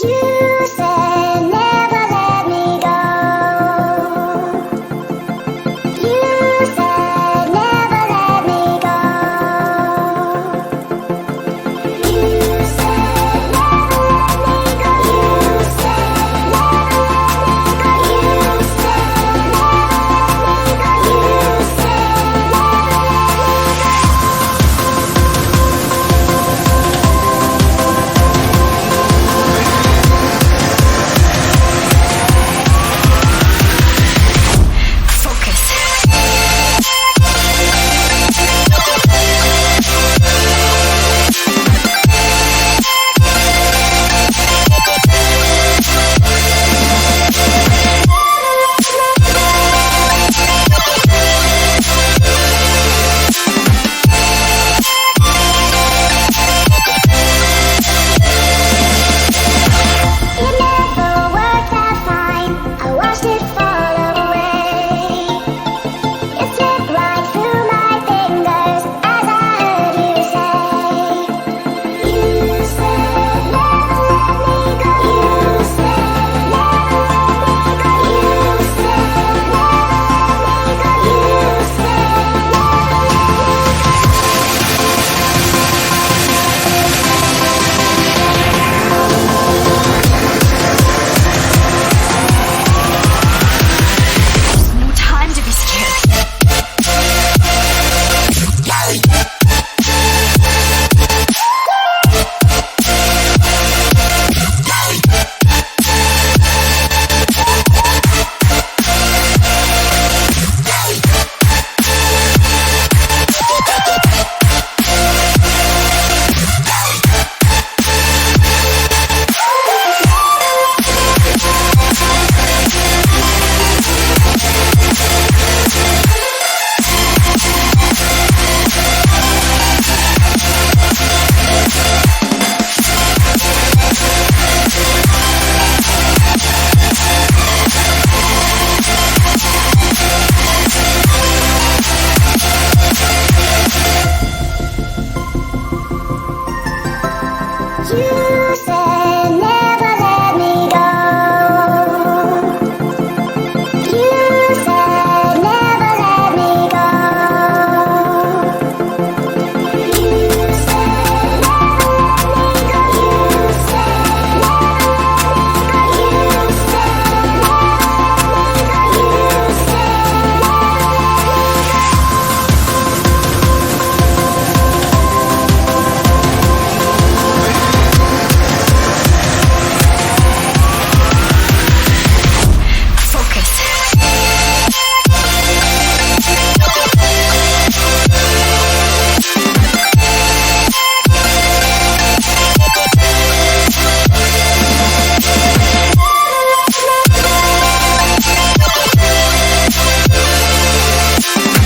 You said never let me go. You said never let me go. You said never let me go. You said never let me go. You said never let me go. You said you said